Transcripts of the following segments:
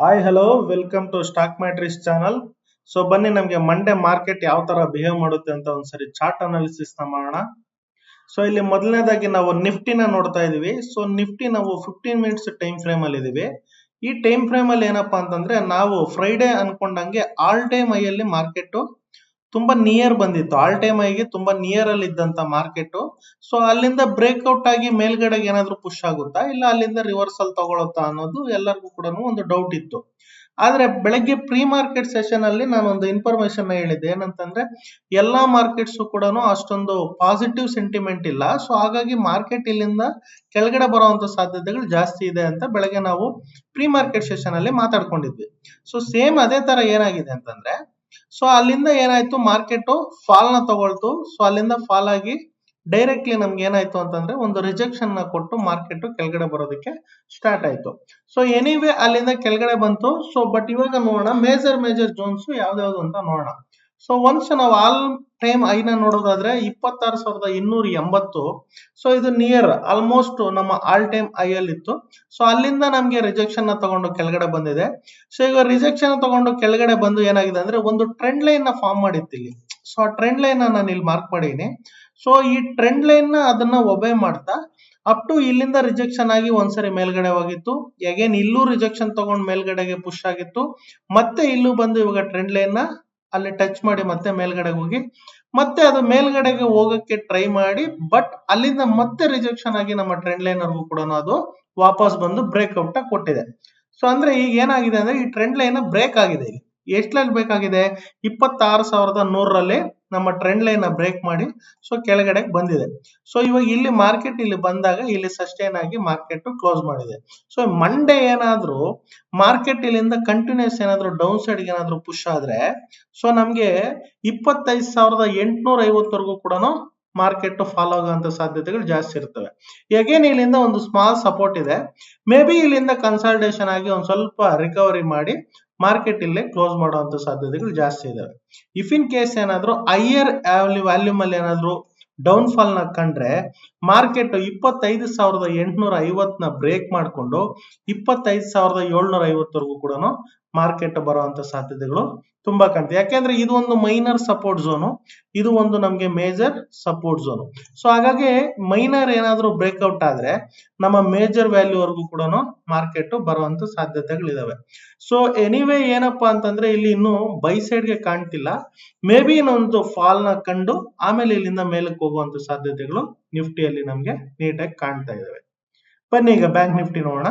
Hi hello welcome to stock matrix channel. So ಬನ್ನಿ ನಮಗೆ Monday market ಯಾವ ತರ ಬಿಹೇವ್ ಮಾಡುತ್ತೆ ಅಂತ ಒಂದ್ಸರಿ ಚಾರ್ಟ್ ಅನಾಲಿಸಿಸ್ ನ ಮಾಡೋಣ. ಸೊ ಇಲ್ಲಿ ಮೊದಲನೇದಾಗಿ ನಾವು ನಿಫ್ಟಿನ ನೋಡ್ತಾ ಇದೀವಿ. ಸೊ ನಿಫ್ಟಿ ನಾವು 15 ಮಿನಿಟ್ಸ್ ಟೈಮ್ ಫ್ರೇಮ್ ಅಲ್ಲಿ ಇದೀವಿ. ಈ ಟೈಮ್ ಫ್ರೇಮ್ ಅಲ್ಲಿ ಏನಪ್ಪಾ ಅಂತಂದ್ರೆ ನಾವು ಫ್ರೈಡೆ ಅನ್ಕೊಂಡಂಗೆ ಆಲ್ ಟೈಮ್ ಹೈ ಅಲ್ಲಿ ಮಾರ್ಕೆಟ್ ತುಂಬಾ ನಿಯರ್ ಬಂದಿತ್ತು. ಆಲ್ ಟೈಮ್ ಐಗೆ ತುಂಬಾ ನಿಯರ್ ಅಲ್ಲಿ ಇದ್ದಂತ ಮಾರ್ಕೆಟ್. ಸೊ ಅಲ್ಲಿಂದ ಬ್ರೇಕ್ಔಟ್ ಆಗಿ ಮೇಲ್ಗಡೆಗೆ ಏನಾದ್ರೂ ಪುಷ್ ಆಗುತ್ತಾ ಇಲ್ಲ ಅಲ್ಲಿಂದ ರಿವರ್ಸಲ್ ತಗೊಳುತ್ತಾ ಅನ್ನೋದು ಎಲ್ಲರಿಗೂ ಕೂಡ ಒಂದು ಡೌಟ್ ಇತ್ತು. ಆದ್ರೆ ಬೆಳಗ್ಗೆ ಪ್ರೀ ಮಾರ್ಕೆಟ್ ಸೆಷನ್ ಅಲ್ಲಿ ನಾನು ಒಂದು ಇನ್ಫಾರ್ಮೇಶನ್ ಹೇಳಿದ್ದೆ, ಏನಂತಂದ್ರೆ ಎಲ್ಲಾ ಮಾರ್ಕೆಟ್ಸ್ ಕೂಡ ಅಷ್ಟೊಂದು ಪಾಸಿಟಿವ್ ಸೆಂಟಿಮೆಂಟ್ ಇಲ್ಲ. ಸೊ ಹಾಗಾಗಿ ಮಾರ್ಕೆಟ್ ಇಲ್ಲಿಂದ ಕೆಳಗಡೆ ಬರುವಂತ ಸಾಧ್ಯತೆಗಳು ಜಾಸ್ತಿ ಇದೆ ಅಂತ ಬೆಳಗ್ಗೆ ನಾವು ಪ್ರೀ ಮಾರ್ಕೆಟ್ ಸೆಷನ್ ಅಲ್ಲಿ ಮಾತಾಡ್ಕೊಂಡಿದ್ವಿ. ಸೊ ಸೇಮ್ ಅದೇ ತರ ಏನಾಗಿದೆ ಅಂತಂದ್ರೆ, ಸೊ ಅಲ್ಲಿಂದ ಏನಾಯ್ತು, ಮಾರ್ಕೆಟ್ ಫಾಲ್ ನ ತಗೊಳ್ತು. ಸೊ ಅಲ್ಲಿಂದ ಫಾಲ್ ಆಗಿ ಡೈರೆಕ್ಟ್ಲಿ ನಮ್ಗೆ ಏನಾಯ್ತು ಅಂತಂದ್ರೆ ಒಂದು ರಿಜೆಕ್ಷನ್ ನ ಕೊಟ್ಟು ಮಾರ್ಕೆಟ್ ಕೆಳಗಡೆ ಬರೋದಕ್ಕೆ ಸ್ಟಾರ್ಟ್ ಆಯ್ತು. ಸೊ ಎನಿವೇ ಅಲ್ಲಿಂದ ಕೆಳಗಡೆ ಬಂತು. ಸೊ ಬಟ್ ಇವಾಗ ನೋಡೋಣ ಮೇಜರ್ ಜೋನ್ಸ್ ಯಾವ್ದಾವ್ದು ಅಂತ ನೋಡೋಣ. ಸೊ ಒನ್ಸ್ ನಾವು ಆಲ್ ಟೈಮ್ ಐನ ನೋಡೋದಾದ್ರೆ 26,280. ಸೊ ಇದು ನಿಯರ್ ಆಲ್ಮೋಸ್ಟ್ ನಮ್ಮ ಆಲ್ ಟೈಮ್ ಐ ಅಲ್ಲಿ ಇತ್ತು. ಸೊ ಅಲ್ಲಿಂದ ನಮ್ಗೆ ರಿಜೆಕ್ಷನ್ ನ ತಗೊಂಡು ಕೆಳಗಡೆ ಬಂದಿದೆ. ಸೊ ಈಗ ರಿಜೆಕ್ಷನ್ ತಗೊಂಡು ಕೆಳಗಡೆ ಬಂದು ಏನಾಗಿದೆ ಅಂದ್ರೆ ಒಂದು ಟ್ರೆಂಡ್ ಲೈನ್ ನ ಫಾರ್ಮ್ ಮಾಡಿತ್ತು ಇಲ್ಲಿ. ಸೊ ಆ ಟ್ರೆಂಡ್ ಲೈನ್ ನಾನು ಇಲ್ಲಿ ಮಾರ್ಕ್ ಮಾಡೀನಿ. ಸೊ ಈ ಟ್ರೆಂಡ್ ಲೈನ್ ನ ಅದನ್ನ ಒಬೆ ಮಾಡ್ತಾ ಅಪ್ ಟು ಇಲ್ಲಿಂದ ರಿಜೆಕ್ಷನ್ ಆಗಿ ಒಂದ್ಸರಿ ಮೇಲ್ಗಡೆ ಹೋಗಿತ್ತು. ಅಗೇನ್ ಇಲ್ಲೂ ರಿಜೆಕ್ಷನ್ ತಗೊಂಡು ಮೇಲ್ಗಡೆಗೆ ಪುಷ್ ಆಗಿತ್ತು. ಮತ್ತೆ ಇಲ್ಲೂ ಬಂದು ಇವಾಗ ಟ್ರೆಂಡ್ ಲೈನ್ ನ ಅಲ್ಲಿ ಟಚ್ ಮಾಡಿ ಮತ್ತೆ ಮೇಲ್ಗಡೆಗೆ ಹೋಗಿ ಮತ್ತೆ ಅದು ಮೇಲ್ಗಡೆಗೆ ಹೋಗಕ್ಕೆ ಟ್ರೈ ಮಾಡಿ, ಬಟ್ ಅಲ್ಲಿಂದ ಮತ್ತೆ ರಿಜೆಕ್ಷನ್ ಆಗಿ ನಮ್ಮ ಟ್ರೆಂಡ್ ಲೈನ್ ವರ್ಗೂ ಕೂಡ ಅದು ವಾಪಸ್ ಬಂದು ಬ್ರೇಕ್ಔಟ್ ಕೊಟ್ಟಿದೆ. ಸೊ ಅಂದ್ರೆ ಈಗ ಏನಾಗಿದೆ ಅಂದ್ರೆ ಈ ಟ್ರೆಂಡ್ ಲೈನ್ ಬ್ರೇಕ್ ಆಗಿದೆ. ಇಲ್ಲಿ ಎಷ್ಟಲ್ಲಿ ಬೇಕಾಗಿದೆ, 26,100ರಲ್ಲಿ ನಮ್ಮ ಟ್ರೆಂಡ್ ಲೈನ್ ಬ್ರೇಕ್ ಮಾಡಿ ಸೊ ಕೆಳಗಡೆ ಬಂದಿದೆ. ಸೊ ಇವಾಗ ಇಲ್ಲಿ ಮಾರ್ಕೆಟ್ ಇಲ್ಲಿ ಬಂದಾಗ ಇಲ್ಲಿ ಸಸ್ಟೈನ್ ಆಗಿ ಮಾರ್ಕೆಟ್ ಕ್ಲೋಸ್ ಮಾಡಿದೆ. ಸೊ ಮಂಡೇ ಏನಾದ್ರೂ ಮಾರ್ಕೆಟ್ ಇಲ್ಲಿಂದ ಕಂಟಿನ್ಯೂಸ್ ಏನಾದ್ರೂ ಡೌನ್ ಸೈಡ್ ಏನಾದ್ರೂ ಪುಷ್ ಆದ್ರೆ ಸೊ ನಮ್ಗೆ 25,850ವರೆಗೂ ಕೂಡ ಮಾರ್ಕೆಟ್ ಫಾಲೋ ಆಗುವಂತ ಸಾಧ್ಯತೆಗಳು ಜಾಸ್ತಿ ಇರ್ತವೆ. ಅಗೇನ್ ಇಲ್ಲಿಂದ ಒಂದು ಸ್ಮಾಲ್ ಸಪೋರ್ಟ್ ಇದೆ. ಮೇ ಬಿ ಇಲ್ಲಿಂದ ಕನ್ಸಲ್ಟೇಷನ್ ಆಗಿ ಒಂದ್ ಸ್ವಲ್ಪ ರಿಕವರಿ ಮಾಡಿ ಮಾರ್ಕೆಟ್ ಇಲ್ಲೇ ಕ್ಲೋಸ್ ಮಾಡುವಂತ ಸಾಧ್ಯತೆಗಳು ಜಾಸ್ತಿ ಇದಾವೆ. ಇಫ್ ಇನ್ ಕೇಸ್ ಏನಾದ್ರು ಹೈಯರ್ ವ್ಯಾಲ್ಯೂಮ್ ಅಲ್ಲಿ ಏನಾದ್ರು ಡೌನ್ ಫಾಲ್ ನ ಕಂಡ್ರೆ ಮಾರ್ಕೆಟ್ 25,850ನ ಬ್ರೇಕ್ ಮಾಡ್ಕೊಂಡು 25,750ವರೆಗೂ ಕೂಡ ಮಾರ್ಕೆಟ್ ಬರುವಂತ ಸಾಧ್ಯತೆಗಳು ತುಂಬಾ ಕಾಣ್ತದೆ. ಯಾಕೆಂದ್ರೆ ಇದು ಒಂದು ಮೈನರ್ ಸಪೋರ್ಟ್ ಝೋನು, ಇದು ಒಂದು ನಮ್ಗೆ ಮೇಜರ್ ಸಪೋರ್ಟ್ ಝೋನು. ಸೊ ಹಾಗಾಗಿ ಮೈನರ್ ಏನಾದ್ರೂ ಬ್ರೇಕ್ಔಟ್ ಆದ್ರೆ ನಮ್ಮ ಮೇಜರ್ ವ್ಯಾಲ್ಯೂ ವರೆಗೂ ಕೂಡ ಮಾರ್ಕೆಟ್ ಬರುವಂತ ಸಾಧ್ಯತೆಗಳಿದಾವೆ. ಸೊ ಎನಿವೇ ಏನಪ್ಪಾ ಅಂತಂದ್ರೆ ಇಲ್ಲಿ ಇನ್ನು ಬೈ ಸೈಡ್ ಗೆ ಕಾಣ್ತಿಲ್ಲ. ಮೇ ಬಿ ಇನ್ನೊಂದು ಫಾಲ್ ನ ಕಂಡು ಆಮೇಲೆ ಇಲ್ಲಿಂದ ಮೇಲಕ್ಕೆ ಹೋಗುವಂತ ಸಾಧ್ಯತೆಗಳು ನಿಫ್ಟಿಯಲ್ಲಿ ನಮ್ಗೆ ನೀಟಾಗಿ ಕಾಣ್ತಾ ಇದಾವೆ. ಬನ್ನಿ ಈಗ ಬ್ಯಾಂಕ್ ನಿಫ್ಟಿ ನೋಡೋಣ.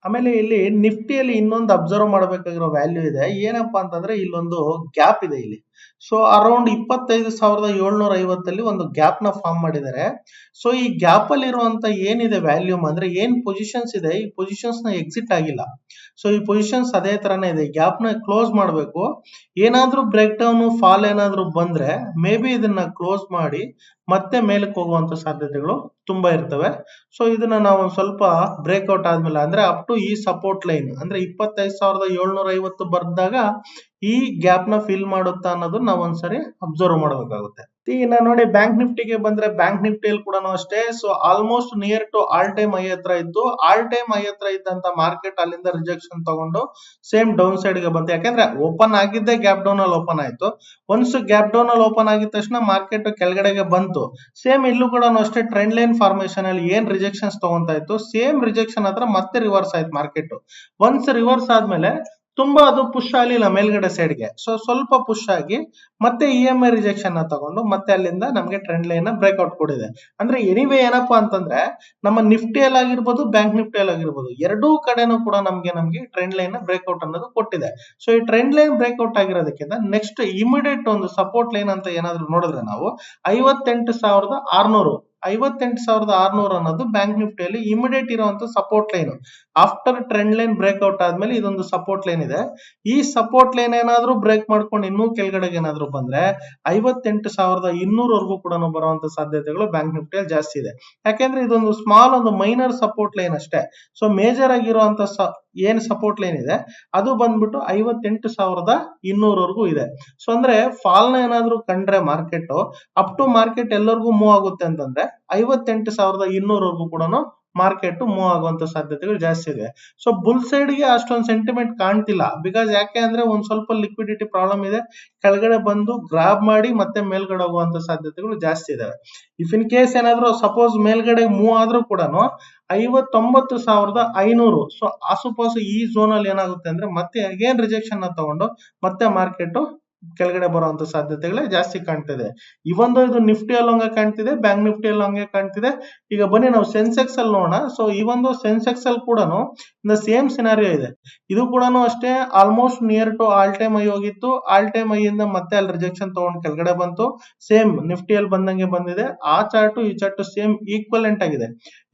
ಆಮೇಲೆ ಇಲ್ಲಿ ನಿಫ್ಟಿಯಲ್ಲಿ ಇನ್ನೊಂದು ಅಬ್ಸರ್ವ್ ಮಾಡಬೇಕಾಗಿರೋ ವ್ಯಾಲ್ಯೂ ಇದೆ. ಏನಪ್ಪಾ ಅಂತಂದ್ರೆ ಇಲ್ಲೊಂದು ಗ್ಯಾಪ್ ಇದೆ ಇಲ್ಲಿ. ಸೊ ಅರೌಂಡ್ 25,750 ಒಂದು ಗ್ಯಾಪ್ ನ ಫಾರ್ಮ್ ಮಾಡಿದ್ದಾರೆ. ಸೊ ಈ ಗ್ಯಾಪ್ ಅಲ್ಲಿ ಇರುವಂತ ಏನಿದೆ ವ್ಯಾಲ್ಯೂಮ್ ಅಂದ್ರೆ ಏನ್ ಪೊಸಿಷನ್ಸ್ ಇದೆ, ಈ ಪೊಸಿಷನ್ಸ್ ನ ಎಕ್ಸಿಟ್ ಆಗಿಲ್ಲ. ಸೊ ಈ ಪೊಸಿಷನ್ಸ್ ಅದೇ ತರನೇ ಇದೆ. ಗ್ಯಾಪ್ ನ ಕ್ಲೋಸ್ ಮಾಡಬೇಕು. ಏನಾದ್ರೂ ಬ್ರೇಕ್ ಡೌನ್ ಫಾಲ್ ಏನಾದ್ರೂ ಬಂದ್ರೆ ಮೇ ಬಿ ಇದನ್ನ ಕ್ಲೋಸ್ ಮಾಡಿ ಮತ್ತೆ ಮೇಲಕ್ಕೆ ಹೋಗುವಂತ ಸಾಧ್ಯತೆಗಳು ತುಂಬಾ ಇರ್ತವೆ. ಸೊ ಇದನ್ನ ನಾವು ಒಂದ್ ಸ್ವಲ್ಪ ಬ್ರೇಕ್ಔಟ್ ಆದ್ಮೇಲೆ ಅಂದ್ರೆ ಅಪ್ ಟು ಈ ಸಪೋರ್ಟ್ ಲೈನ್ ಅಂದ್ರೆ 25,750 ಬರ್ದಾಗ ಈ ಗ್ಯಾಪ್ ನ ಫಿಲ್ ಮಾಡುತ್ತಾ ಅನ್ನೋದು ನಾವು ಒಂದ್ಸರಿ ಅಬ್ಸರ್ವ್ ಮಾಡಬೇಕಾಗುತ್ತೆ. ಇನ್ನ ನೋಡಿ ಬ್ಯಾಂಕ್ ನಿಫ್ಟಿಗೆ ಬಂದ್ರೆ ಬ್ಯಾಂಕ್ ನಿಫ್ಟಿಯಲ್ಲಿ ಕೂಡ ಅಷ್ಟೇ. So almost near to all time high ಹತ್ರ ಇದ್ದು, ಆಲ್ ಟೈಮ್ ಹೈ ಹತ್ರ ಇದ್ದಂತ ಮಾರ್ಕೆಟ್ ಅಲ್ಲಿಂದ ರಿಜೆಕ್ಷನ್ ತಗೊಂಡು ಸೇಮ್ ಡೌನ್ ಸೈಡ್ ಗೆ ಬಂತು. ಯಾಕಂದ್ರೆ ಓಪನ್ ಆಗಿದ್ದೆ ಗ್ಯಾಪ್ ಡೌನ್ ಅಲ್ಲಿ ಓಪನ್ ಆಯ್ತು. ಒನ್ಸ್ ಗ್ಯಾಪ್ ಡೌನ್ ಅಲ್ಲಿ ಓಪನ್ ಆಗಿದ ತಕ್ಷಣ ಮಾರ್ಕೆಟ್ ಕೆಳಗಡೆಗೆ ಬಂತು. ಸೇಮ್ ಇಲ್ಲೂ ಕೂಡ ಅಷ್ಟೇ ಟ್ರೆಂಡ್ ಲೈನ್ ಫಾರ್ಮೇಶನ್ ಅಲ್ಲಿ ಏನ್ ರಿಜೆಕ್ಷನ್ಸ್ ತಗೊಂತಾ ಇತ್ತು ಸೇಮ್ ರಿಜೆಕ್ಷನ್ ಹತ್ರ ಮತ್ತೆ ರಿವರ್ಸ್ ಆಯ್ತು ಮಾರ್ಕೆಟ್. ಒನ್ಸ್ ರಿವರ್ಸ್ ಆದ್ಮೇಲೆ ತುಂಬಾ ಅದು ಪುಷ್ ಆಗಲಿಲ್ಲ ಮೇಲ್ಗಡೆ ಸೈಡ್ಗೆ. ಸೊ ಸ್ವಲ್ಪ ಪುಷ್ ಆಗಿ ಮತ್ತೆ EMI ರಿಜೆಕ್ಷನ್ ನ ತಗೊಂಡು ಮತ್ತೆ ಅಲ್ಲಿಂದ ನಮ್ಗೆ ಟ್ರೆಂಡ್ ಲೈನ್ ಬ್ರೇಕ್ಔಟ್ ಕೊಡಿದೆ. ಅಂದ್ರೆ ಎನಿವೇ ಏನಪ್ಪಾ ಅಂತಂದ್ರೆ ನಮ್ಮ ನಿಫ್ಟಿಯಲ್ಲಿ ಆಗಿರ್ಬೋದು ಬ್ಯಾಂಕ್ ನಿಫ್ಟಿಯಲ್ಲಿ ಆಗಿರ್ಬೋದು ಎರಡೂ ಕಡೆನೂ ಕೂಡ ನಮ್ಗೆ ಟ್ರೆಂಡ್ ಲೈನ್ ಬ್ರೇಕ್ಔಟ್ ಅನ್ನೋದು ಕೊಟ್ಟಿದೆ. ಸೊ ಈ ಟ್ರೆಂಡ್ ಲೈನ್ ಬ್ರೇಕ್ಔಟ್ ಆಗಿರೋದಕ್ಕಿಂತ ನೆಕ್ಸ್ಟ್ ಇಮಿಡಿಯೇಟ್ ಒಂದು ಸಪೋರ್ಟ್ ಲೈನ್ ಅಂತ ಏನಾದ್ರು ನೋಡಿದ್ರೆ ನಾವು 58,600 58,600 ಅನ್ನೋದು ಬ್ಯಾಂಕ್ ನಿಫ್ಟಿಯಲ್ಲಿ ಇಮಿಡಿಯೇಟ್ ಇರುವಂತ support line. After trend line breakout ಆದ್ಮೇಲೆ ಇದೊಂದು ಸಪೋರ್ಟ್ ಲೈನ್ ಇದೆ. ಈ ಸಪೋರ್ಟ್ ಲೈನ್ ಏನಾದ್ರೂ ಬ್ರೇಕ್ ಮಾಡ್ಕೊಂಡು ಇನ್ನೂ ಕೆಳಗಡೆಗೆ ಏನಾದ್ರು ಬಂದ್ರೆ 58,200ವರೆಗೂ ಕೂಡ ಬರುವಂತ ಸಾಧ್ಯತೆಗಳು ಬ್ಯಾಂಕ್ ನಿಫ್ಟಿಯಲ್ಲಿ ಜಾಸ್ತಿ ಇದೆ. ಯಾಕೆಂದ್ರೆ ಇದೊಂದು ಸ್ಮಾಲ್ ಒಂದು ಮೈನರ್ ಸಪೋರ್ಟ್ ಲೈನ್ ಅಷ್ಟೇ. ಸೊ ಮೇಜರ್ ಆಗಿರುವಂತ ಏನ್ ಸಪೋರ್ಟ್ ಲೈನ್ ಇದೆ ಅದು ಬಂದ್ಬಿಟ್ಟು 58,200ವರೆಗೂ ಇದೆ. ಸೊ ಅಂದ್ರೆ ಫಾಲ್ ನ ಏನಾದ್ರೂ ಕಂಡ್ರೆ ಮಾರ್ಕೆಟ್ ಅಪ್ ಟು ಮಾರ್ಕೆಟ್ ಎಲ್ಲರಿಗೂ ಮೂವ್ ಆಗುತ್ತೆ ಅಂತಂದ್ರೆ 58,200ವರೆಗೂ ಕೂಡ ಮಾರ್ಕೆಟ್ ಮೂವ್ ಆಗುವಂತ ಸಾಧ್ಯತೆಗಳು ಜಾಸ್ತಿ ಇದೆ. ಸೊ ಬುಲ್ ಸೈಡ್ ಗೆ ಅಷ್ಟೊಂದು ಸೆಂಟಿಮೆಂಟ್ ಕಾಣ್ತಿಲ್ಲ. ಬಿಕಾಸ್ ಯಾಕೆ ಅಂದ್ರೆ ಒಂದ್ ಸ್ವಲ್ಪ ಲಿಕ್ವಿಡಿಟಿ ಪ್ರಾಬ್ಲಮ್ ಇದೆ. ಕೆಳಗಡೆ ಬಂದು ಗ್ರಾಬ್ ಮಾಡಿ ಮತ್ತೆ ಮೇಲ್ಗಡೆ ಹೋಗುವಂತ ಸಾಧ್ಯತೆಗಳು ಜಾಸ್ತಿ ಇದಾವೆ. ಇಫ್ ಇನ್ ಕೇಸ್ ಏನಾದ್ರು ಸಪೋಸ್ ಮೇಲ್ಗಡೆ ಮೂವ್ ಆದ್ರೂ ಕೂಡ 59,500 ಸೊ ಆಸುಪಾಸು ಈ ಝೋನ್ ಅಲ್ಲಿ ಏನಾಗುತ್ತೆ ಅಂದ್ರೆ ಮತ್ತೆ ಅಗೇನ್ ರಿಜೆಕ್ಷನ್ ತಗೊಂಡು ಮತ್ತೆ ಮಾರ್ಕೆಟ್ ಕೆಳಗಡೆ ಬರುವಂತ ಸಾಧ್ಯತೆಗಳೇ ಜಾಸ್ತಿ ಕಾಣ್ತಿದೆ. ಇವೊಂದು ಇದು ನಿಫ್ಟಿಯಲ್ಲಿ ಹಂಗೆ ಕಾಣ್ತಿದೆ, ಬ್ಯಾಂಕ್ ನಿಫ್ಟಿಯಲ್ಲಿ ಹಂಗೆ ಕಾಣ್ತಿದೆ. ಈಗ ಬನ್ನಿ ನಾವು ಸೆನ್ಸೆಕ್ಸ್ ಅಲ್ಲಿ ನೋಡೋಣ. ಸೊ ಈ ಒಂದು ಸೆನ್ಸೆಕ್ಸ್ ಅಲ್ಲಿ ಕೂಡ ಸೇಮ್ ಸಿನಾರಿಯೋ ಇದೆ. ಇದು ಕೂಡ ಅಷ್ಟೇ almost near to all time high ಹೋಗಿತ್ತು. ಆಲ್ ಟೈಮ್ ಐ ಇಂದ ಮತ್ತೆ ಅಲ್ಲಿ ರಿಜೆಕ್ಷನ್ ತಗೊಂಡು ಕೆಳಗಡೆ ಬಂತು. ಸೇಮ್ ನಿಫ್ಟಿಯಲ್ಲಿ ಬಂದಂಗೆ ಬಂದಿದೆ. ಆ ಚಾರ್ಟ್ ಈ ಚಾರ್ಟ್ ಸೇಮ್ ಈಕ್ವಲೆಂಟ್ ಆಗಿದೆ.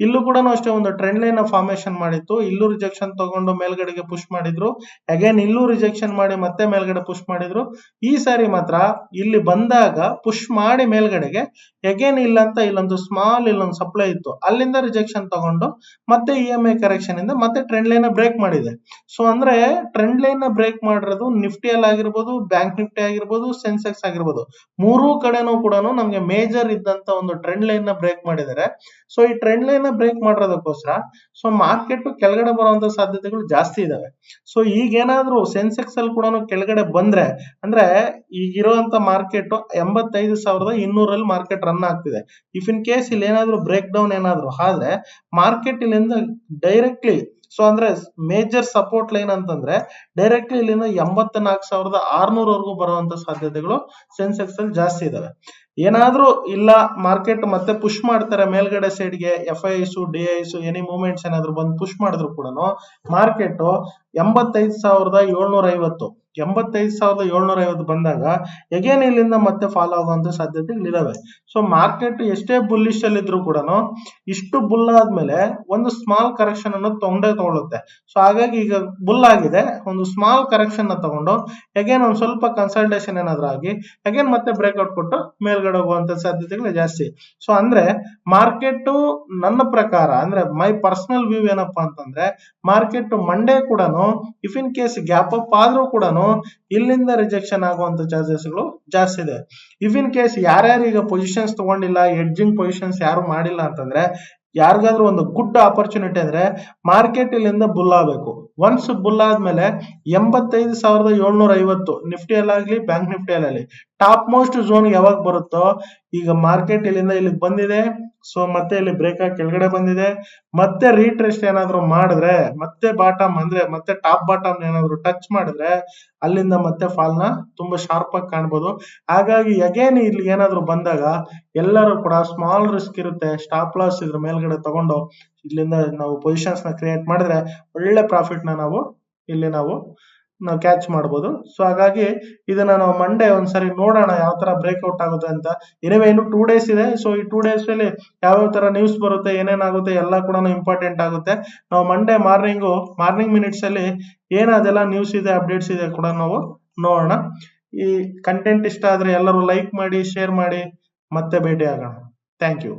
ಇಲ್ಲೂ ಕೂಡ ಅಷ್ಟೇ ಒಂದು ಟ್ರೆಂಡ್ ಲೈನ್ ಫಾರ್ಮೇಶನ್ ಮಾಡಿತ್ತು. ಇಲ್ಲೂ ರಿಜೆಕ್ಷನ್ ತಗೊಂಡು ಮೇಲ್ಗಡೆಗೆ ಪುಷ್ ಮಾಡಿದ್ರು. ಅಗೇನ್ ಇಲ್ಲೂ ರಿಜೆಕ್ಷನ್ ಮಾಡಿ ಮತ್ತೆ ಮೇಲ್ಗಡೆ ಪುಷ್ ಮಾಡಿದ್ರು. ಈ ಸಾರಿ ಮಾತ್ರ ಇಲ್ಲಿ ಬಂದಾಗ ಪುಷ್ ಮಾಡಿ ಮೇಲ್ಗಡೆಗೆ ಅಗೇನ್ ಇಲ್ಲಂತ ಇಲ್ಲೊಂದು ಸ್ಮಾಲ್ ಇಲ್ಲೊಂದು ಸಪ್ಲೈ ಇತ್ತು, ಅಲ್ಲಿಂದ ರಿಜೆಕ್ಷನ್ ತಗೊಂಡು ಮತ್ತೆ EMA ಕರೆಕ್ಷನ್ ಇಂದ ಮತ್ತೆ ಟ್ರೆಂಡ್ ಲೈನ್ ಬ್ರೇಕ್ ಮಾಡಿದೆ. ಸೊ ಅಂದ್ರೆ ಟ್ರೆಂಡ್ ಲೈನ್ ಬ್ರೇಕ್ ಮಾಡಿರೋದು ನಿಫ್ಟಿಯಲ್ಲಿ ಆಗಿರ್ಬೋದು, ಬ್ಯಾಂಕ್ ನಿಫ್ಟಿ ಆಗಿರ್ಬೋದು, ಸೆನ್ಸೆಕ್ಸ್ ಆಗಿರ್ಬೋದು, ಮೂರೂ ಕಡೆನೂ ಕೂಡ ನಮ್ಗೆ ಮೇಜರ್ ಇದ್ದಂತ ಒಂದು ಟ್ರೆಂಡ್ ಲೈನ್ ನ ಬ್ರೇಕ್ ಮಾಡಿದ್ದಾರೆ. ಸೊ ಈ ಟ್ರೆಂಡ್ ಲೈನ್ ನ ಬ್ರೇಕ್ ಮಾಡಿರೋದಕ್ಕೋಸ್ಕರ ಸೊ ಮಾರ್ಕೆಟ್ ಕೆಳಗಡೆ ಬರುವಂತ ಸಾಧ್ಯತೆಗಳು ಜಾಸ್ತಿ ಇದಾವೆ. ಸೊ ಈಗೇನಾದ್ರೂ ಸೆನ್ಸೆಕ್ಸ್ ಅಲ್ಲಿ ಕೂಡ ಕೆಳಗಡೆ ಬಂದ್ರೆ ಅಂದ್ರೆ ಈಗಿರುವಂತ ಮಾರ್ಕೆಟ್ 85,200 ಮಾರ್ಕೆಟ್ ರನ್ ಆಗ್ತಿದೆ. ಇಫ್ ಇನ್ ಕೇಸ್ ಇಲ್ಲಿ ಏನಾದ್ರು ಬ್ರೇಕ್ ಡೌನ್ ಏನಾದ್ರು ಆದ್ರೆ ಮಾರ್ಕೆಟ್ ಇಲ್ಲಿಂದ ಡೈರೆಕ್ಟ್ಲಿ ಸೊ ಅಂದ್ರೆ ಮೇಜರ್ ಸಪೋರ್ಟ್ ಲೈನ್ ಅಂತಂದ್ರೆ ಡೈರೆಕ್ಟ್ಲಿ ಇಲ್ಲಿಂದ 84,600 ವರೆಗೂ ಬರುವಂತ ಸಾಧ್ಯತೆಗಳು ಸೆನ್ಸೆಕ್ಸ್ ಅಲ್ಲಿ ಜಾಸ್ತಿ ಇದಾವೆ. ಏನಾದ್ರೂ ಇಲ್ಲ ಮಾರ್ಕೆಟ್ ಮತ್ತೆ ಪುಷ್ ಮಾಡ್ತಾರೆ ಮೇಲ್ಗಡೆ ಸೈಡ್ಗೆ, FIS DIS ಎನಿ ಮೂವ್ಮೆಂಟ್ಸ್ ಏನಾದ್ರು ಬಂದು ಪುಷ್ ಮಾಡಿದ್ರು ಕೂಡ ಮಾರ್ಕೆಟ್ 85,750 ಬಂದಾಗ ಅಗೇನ್ ಇಲ್ಲಿಂದ ಮತ್ತೆ ಫಾಲೋ ಆಗುವಂತ ಸಾಧ್ಯತೆಗಳಿದಾವೆ. ಸೊ ಮಾರ್ಕೆಟ್ ಎಷ್ಟೇ ಬುಲ್ಲಿಶ್ ಅಲ್ಲಿ ಇದ್ರು ಕೂಡ ಇಷ್ಟು ಬುಲ್ ಆದ್ಮೇಲೆ ಒಂದು ಸ್ಮಾಲ್ ಕರೆಕ್ಷನ್ ಅನ್ನು ತಗೊಳುತ್ತೆ. ಸೊ ಹಾಗಾಗಿ ಈಗ ಬುಲ್ ಆಗಿದೆ, ಒಂದು ಸ್ಮಾಲ್ ಕರೆಕ್ಷನ್ ತಗೊಂಡು ಅಗೇನ್ ಒಂದ್ ಸ್ವಲ್ಪ ಕನ್ಸಲ್ಟೇಷನ್ ಏನಾದ್ರು ಆಗಿ ಅಗೇನ್ ಮತ್ತೆ ಬ್ರೇಕ್ಔಟ್ ಕೊಟ್ಟು ಮೇಲ್ಗಡೆ ಹೋಗುವಂತ ಸಾಧ್ಯತೆಗಳು ಜಾಸ್ತಿ. ಸೊ ಅಂದ್ರೆ ಮಾರ್ಕೆಟ್ ನನ್ನ ಪ್ರಕಾರ ಅಂದ್ರೆ ಮೈ ಪರ್ಸನಲ್ ವ್ಯೂ ಏನಪ್ಪಾ ಅಂತಂದ್ರೆ ಮಾರ್ಕೆಟ್ ಮಂಡೇ ಕೂಡ if in case gap up ಆದ್ರೂ ಕೂಡ ಇಲ್ಲಿಂದ ರಿಜೆಕ್ಷನ್ ಆಗುವಂತ ಚಾನ್ಸಸ್ಗಳು ಜಾಸ್ತಿ ಇದೆ. ಇಫ್ ಇನ್ ಕೇಸ್ ಯಾರ್ಯಾರು ಈಗ ಪೊಸಿಷನ್ಸ್ ತಗೊಂಡಿಲ್ಲ, ಎಡ್ಜಿಂಗ್ ಪೊಸಿಷನ್ಸ್ ಯಾರು ಮಾಡಿಲ್ಲ ಅಂತಂದ್ರೆ ಯಾರಿಗಾದ್ರೂ ಒಂದು ಗುಡ್ ಆಪರ್ಚುನಿಟಿ ಅಂದ್ರೆ ಮಾರ್ಕೆಟ್ ಇಲ್ಲಿಂದ ಬುಲ್ ಆಗಬೇಕು. ಒನ್ಸ್ ಬುಲ್ ಆದ್ಮೇಲೆ 85,750 ನಿಫ್ಟಿಯಲ್ಲಾಗ್ಲಿ ಬ್ಯಾಂಕ್ ನಿಫ್ಟಿಯಲ್ಲಾಗಲಿ ಟಾಪ್ ಮೋಸ್ಟ್ ಝೋನ್ ಯಾವಾಗ ಬರುತ್ತೋ ಈಗ ಮಾರ್ಕೆಟ್ ಇಲ್ಲಿಂದ ಇಲ್ಲಿಗೆ ಬಂದಿದೆ. ಸೊ ಮತ್ತೆ ಇಲ್ಲಿ ಬ್ರೇಕ್ ಆಗಿ ಕೆಳಗಡೆ ಬಂದಿದೆ. ಮತ್ತೆ ರೀಟ್ರೆಸ್ಟ್ ಏನಾದ್ರು ಮಾಡಿದ್ರೆ ಮತ್ತೆ ಬಾಟಮ್ ಅಂದ್ರೆ ಮತ್ತೆ ಟಾಪ್ ಬಾಟಮ್ ಏನಾದ್ರು ಟಚ್ ಮಾಡಿದ್ರೆ ಅಲ್ಲಿಂದ ಮತ್ತೆ ಫಾಲ್ ನ ತುಂಬಾ ಶಾರ್ಪ್ ಆಗಿ ಕಾಣ್ಬೋದು. ಹಾಗಾಗಿ ಅಗೇನ್ ಇಲ್ಲಿ ಏನಾದ್ರು ಬಂದಾಗ ಎಲ್ಲರೂ ಕೂಡ ಸ್ಮಾಲ್ ರಿಸ್ಕ್ ಇರುತ್ತೆ, ಸ್ಟಾಪ್ ಲಾಸ್ ಇದ್ರ ಮೇಲ್ಗಡೆ ತಗೊಂಡು ಇಲ್ಲಿಂದ ನಾವು ಪೊಸಿಷನ್ಸ್ ನ ಕ್ರಿಯೇಟ್ ಮಾಡಿದ್ರೆ ಒಳ್ಳೆ ಪ್ರಾಫಿಟ್ ನ ನಾವು ಕ್ಯಾಚ್ ಮಾಡಬಹುದು. ಸೊ ಹಾಗಾಗಿ ಇದನ್ನ ನಾವು ಮಂಡೇ ಒಂದ್ಸರಿ ನೋಡೋಣ ಯಾವ ತರ ಬ್ರೇಕ್ಔಟ್ ಆಗುತ್ತೆ ಅಂತ. ಏನಿವೆ ಇನ್ನು 2 ಡೇಸ್ ಇದೆ. ಸೊ ಈ 2 ಡೇಸ್ ಅಲ್ಲಿ ಯಾವ ತರ ನ್ಯೂಸ್ ಬರುತ್ತೆ, ಏನೇನಾಗುತ್ತೆ ಎಲ್ಲ ಕೂಡ ಇಂಪಾರ್ಟೆಂಟ್ ಆಗುತ್ತೆ. ನಾವು ಮಂಡೇ ಮಾರ್ನಿಂಗ್ ಮಿನಿಟ್ಸ್ ಅಲ್ಲಿ ಏನಾದೆಲ್ಲ ನ್ಯೂಸ್ ಇದೆ, ಅಪ್ಡೇಟ್ಸ್ ಇದೆ ಕೂಡ ನಾವು ನೋಡೋಣ. ಈ ಕಂಟೆಂಟ್ ಇಷ್ಟ ಆದ್ರೆ ಎಲ್ಲರೂ ಲೈಕ್ ಮಾಡಿ, ಶೇರ್ ಮಾಡಿ, ಮತ್ತೆ ಭೇಟಿ ಆಗೋಣ. Thank you.